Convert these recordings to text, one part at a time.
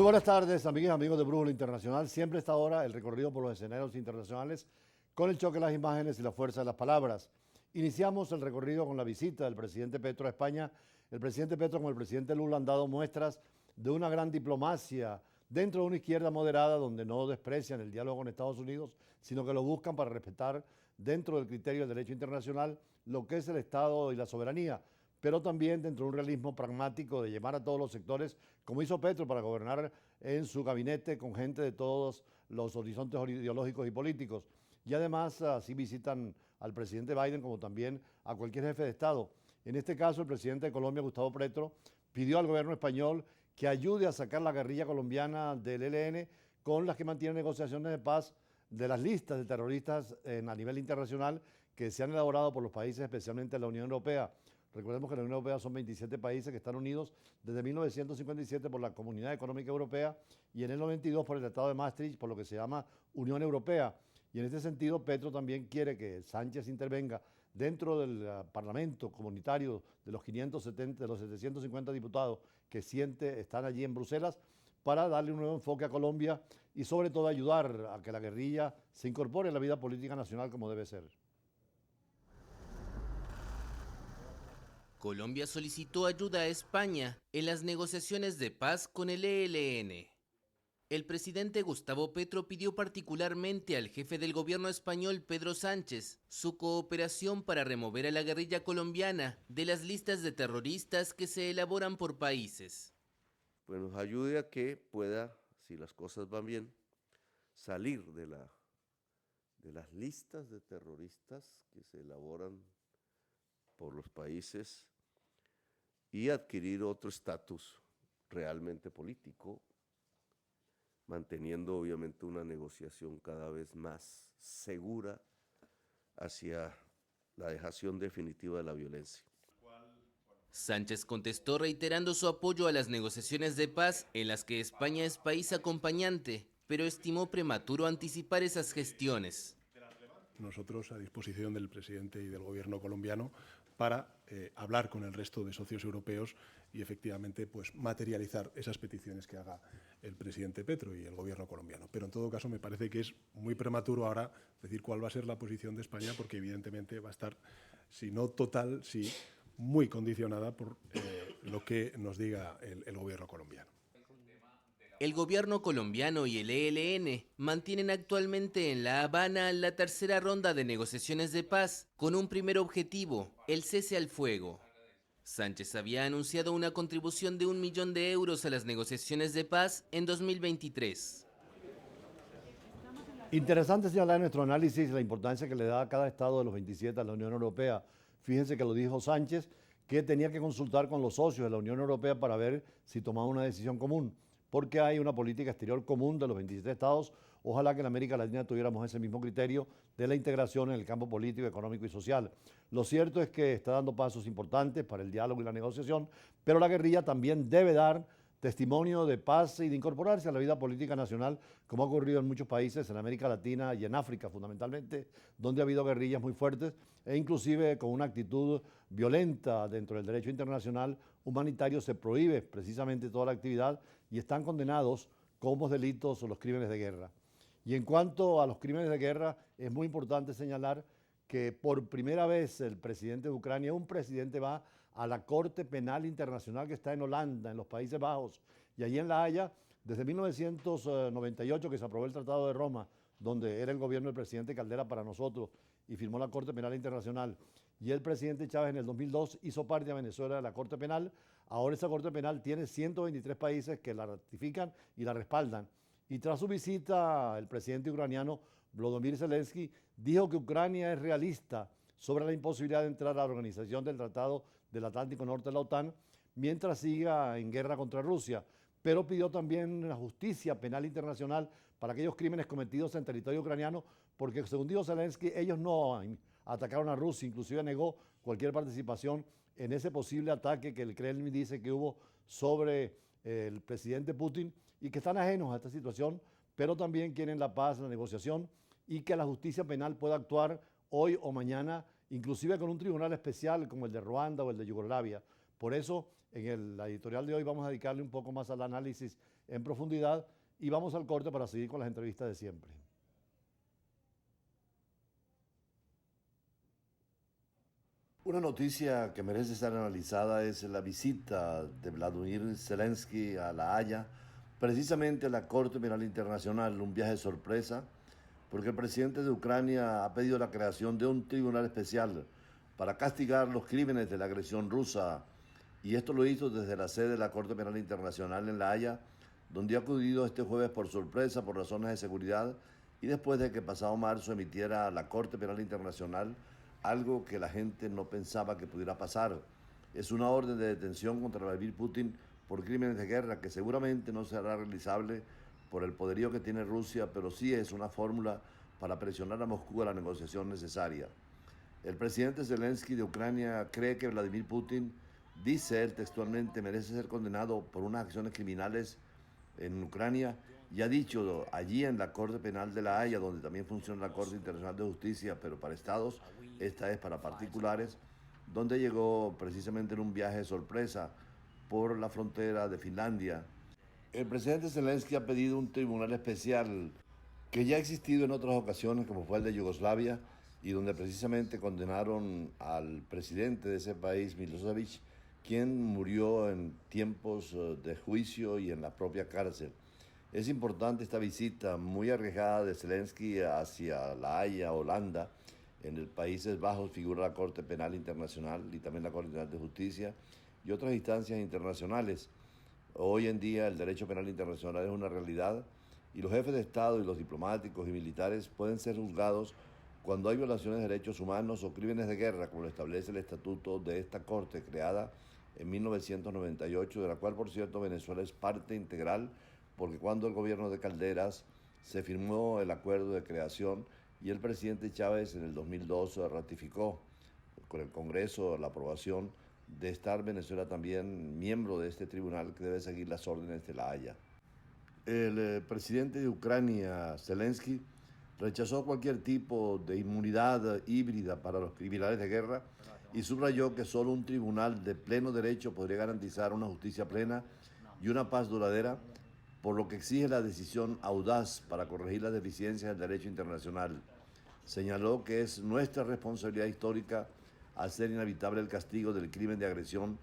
buenas tardes, amigas y amigos de Brújula Internacional. Siempre a esta hora el recorrido por los escenarios internacionales con el choque de las imágenes y la fuerza de las palabras. Iniciamos el recorrido con la visita del presidente Petro a España. El presidente Petro con el presidente Lula han dado muestras de una gran diplomacia dentro de una izquierda moderada donde no desprecian el diálogo con Estados Unidos, sino que lo buscan para respetar dentro del criterio del derecho internacional lo que es el Estado y la soberanía, pero también dentro de un realismo pragmático de llevar a todos los sectores, como hizo Petro para gobernar en su gabinete con gente de todos los horizontes ideológicos y políticos. Y además así visitan al presidente Biden como también a cualquier jefe de Estado. En este caso, el presidente de Colombia, Gustavo Petro, pidió al gobierno español que ayude a sacar la guerrilla colombiana del ELN con las que mantiene negociaciones de paz de las listas de terroristas a nivel internacional que se han elaborado por los países, especialmente la Unión Europea. Recordemos que la Unión Europea son 27 países que están unidos desde 1957 por la Comunidad Económica Europea y en el 92 por el Tratado de Maastricht, por lo que se llama Unión Europea. Y en este sentido, Petro también quiere que Sánchez intervenga dentro del Parlamento comunitario de los 570, de los 750 diputados que están allí en Bruselas, para darle un nuevo enfoque a Colombia y sobre todo ayudar a que la guerrilla se incorpore a la vida política nacional como debe ser. Colombia solicitó ayuda a España en las negociaciones de paz con el ELN. El presidente Gustavo Petro pidió particularmente al jefe del gobierno español, Pedro Sánchez, su cooperación para remover a la guerrilla colombiana de las listas de terroristas que se elaboran por países. Pues nos ayude a que pueda, si las cosas van bien, salir de las listas de terroristas que se elaboran por los países y adquirir otro estatus realmente político, manteniendo obviamente una negociación cada vez más segura hacia la dejación definitiva de la violencia. Sánchez contestó reiterando su apoyo a las negociaciones de paz en las que España es país acompañante, pero estimó prematuro anticipar esas gestiones. Nosotros a disposición del presidente y del gobierno colombiano para hablar con el resto de socios europeos y efectivamente pues materializar esas peticiones que haga el presidente Petro y el gobierno colombiano. Pero en todo caso me parece que es muy prematuro ahora decir cuál va a ser la posición de España, porque evidentemente va a estar, si no total, sí muy condicionada por lo que nos diga el gobierno colombiano. El gobierno colombiano y el ELN mantienen actualmente en La Habana la tercera ronda de negociaciones de paz con un primer objetivo, el cese al fuego. Sánchez había anunciado una contribución de 1 millón de euros a las negociaciones de paz en 2023. Interesante señalar en nuestro análisis la importancia que le da a cada estado de los 27 a la Unión Europea. Fíjense que lo dijo Sánchez, que tenía que consultar con los socios de la Unión Europea para ver si tomaba una decisión común, porque hay una política exterior común de los 27 estados. Ojalá que en América Latina tuviéramos ese mismo criterio de la integración en el campo político, económico y social. Lo cierto es que está dando pasos importantes para el diálogo y la negociación, pero la guerrilla también debe dar testimonio de paz y de incorporarse a la vida política nacional, como ha ocurrido en muchos países, en América Latina y en África fundamentalmente, donde ha habido guerrillas muy fuertes e inclusive con una actitud violenta dentro del derecho internacional humanitario se prohíbe precisamente toda la actividad y están condenados como delitos o los crímenes de guerra. Y en cuanto a los crímenes de guerra, es muy importante señalar que por primera vez el presidente de Ucrania, un presidente va a la Corte Penal Internacional que está en Holanda, en los Países Bajos, y allí en La Haya, desde 1998 que se aprobó el Tratado de Roma, donde era el gobierno del presidente Caldera para nosotros, y firmó la Corte Penal Internacional, y el presidente Chávez en el 2002 hizo parte de Venezuela de la Corte Penal. Ahora esa Corte Penal tiene 123 países que la ratifican y la respaldan. Y tras su visita, el presidente ucraniano Volodymyr Zelensky dijo que Ucrania es realista sobre la imposibilidad de entrar a la organización del Tratado del Atlántico Norte de la OTAN mientras siga en guerra contra Rusia, pero pidió también la justicia penal internacional para aquellos crímenes cometidos en territorio ucraniano, porque según dijo Zelensky, ellos no atacaron a Rusia, inclusive negó cualquier participación en ese posible ataque que el Kremlin dice que hubo sobre el presidente Putin y que están ajenos a esta situación, pero también quieren la paz, la negociación y que la justicia penal pueda actuar hoy o mañana, inclusive con un tribunal especial como el de Ruanda o el de Yugoslavia. Por eso, en la editorial de hoy vamos a dedicarle un poco más al análisis en profundidad y vamos al corte para seguir con las entrevistas de siempre. Una noticia que merece ser analizada es la visita de Vladimir Zelensky a La Haya, precisamente a la Corte Penal Internacional, un viaje sorpresa, porque el presidente de Ucrania ha pedido la creación de un tribunal especial para castigar los crímenes de la agresión rusa, y esto lo hizo desde la sede de la Corte Penal Internacional en La Haya, donde ha acudido este jueves por sorpresa por razones de seguridad y después de que pasado marzo emitiera la Corte Penal Internacional algo que la gente no pensaba que pudiera pasar. Es una orden de detención contra Vladimir Putin por crímenes de guerra que seguramente no será realizable por el poderío que tiene Rusia, pero sí es una fórmula para presionar a Moscú a la negociación necesaria. El presidente Zelensky de Ucrania cree que Vladimir Putin, dice él textualmente, merece ser condenado por unas acciones criminales en Ucrania, y ha dicho allí en la Corte Penal de La Haya, donde también funciona la Corte Internacional de Justicia, pero para estados, esta es para particulares, donde llegó precisamente en un viaje sorpresa por la frontera de Finlandia. El presidente Zelensky ha pedido un tribunal especial que ya ha existido en otras ocasiones, como fue el de Yugoslavia, y donde precisamente condenaron al presidente de ese país, Milosevic, quien murió en tiempos de juicio y en la propia cárcel. Es importante esta visita muy arriesgada de Zelensky hacia La Haya, Holanda. En el Países Bajos figura la Corte Penal Internacional y también la Corte Internacional de Justicia y otras instancias internacionales. Hoy en día el derecho penal internacional es una realidad y los jefes de Estado y los diplomáticos y militares pueden ser juzgados cuando hay violaciones de derechos humanos o crímenes de guerra, como lo establece el estatuto de esta Corte creada en 1998, de la cual, por cierto, Venezuela es parte integral, porque cuando el gobierno de Calderas se firmó el acuerdo de creación y el presidente Chávez en el 2002 ratificó con el Congreso la aprobación de estar Venezuela también miembro de este tribunal que debe seguir las órdenes de La Haya. El presidente de Ucrania, Zelensky, rechazó cualquier tipo de inmunidad híbrida para los criminales de guerra y subrayó que solo un tribunal de pleno derecho podría garantizar una justicia plena y una paz duradera, por lo que exige la decisión audaz para corregir las deficiencias del derecho internacional. Señaló que es nuestra responsabilidad histórica hacer inevitable el castigo del crimen de agresión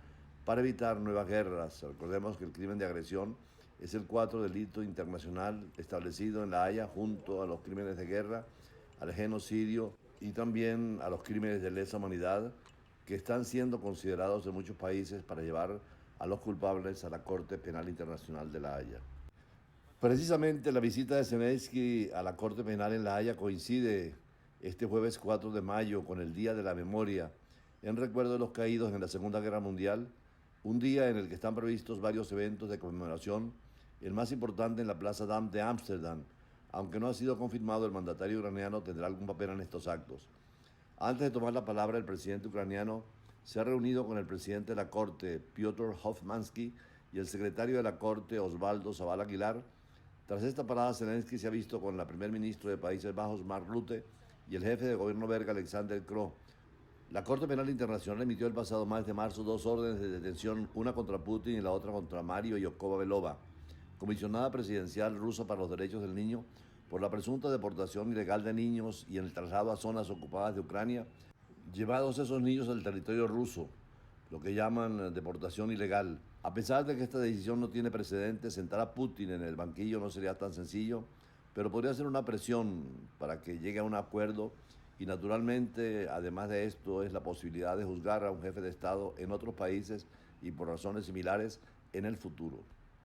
para evitar nuevas guerras. Recordemos que el crimen de agresión es el cuarto delito internacional establecido en La Haya junto a los crímenes de guerra, al genocidio y también a los crímenes de lesa humanidad que están siendo considerados en muchos países para llevar a los culpables a la Corte Penal Internacional de La Haya. Precisamente la visita de Zelensky a la Corte Penal en La Haya coincide este jueves 4 de mayo con el Día de la Memoria, en recuerdo de los caídos en la Segunda Guerra Mundial, un día en el que están previstos varios eventos de conmemoración, el más importante en la Plaza Dam de Ámsterdam. Aunque no ha sido confirmado, el mandatario ucraniano tendrá algún papel en estos actos. Antes de tomar la palabra, el presidente ucraniano se ha reunido con el presidente de la Corte, Piotr Hofmansky, y el secretario de la Corte, Osvaldo Zabal Aguilar. Tras esta parada, Zelensky se ha visto con la primer ministro de Países Bajos, Mark Rutte, y el jefe de gobierno belga, Alexander Kroo. La Corte Penal Internacional emitió el pasado mes de marzo 2 órdenes de detención, una contra Putin y la otra contra Mario Yokova-Belova, comisionada presidencial rusa para los derechos del niño, por la presunta deportación ilegal de niños y en el traslado a zonas ocupadas de Ucrania, llevados esos niños al territorio ruso, lo que llaman deportación ilegal. A pesar de que esta decisión no tiene precedentes, sentar a Putin en el banquillo no sería tan sencillo, pero podría ser una presión para que llegue a un acuerdo y naturalmente, además de esto, es la posibilidad de juzgar a un jefe de Estado en otros países y por razones similares en el futuro.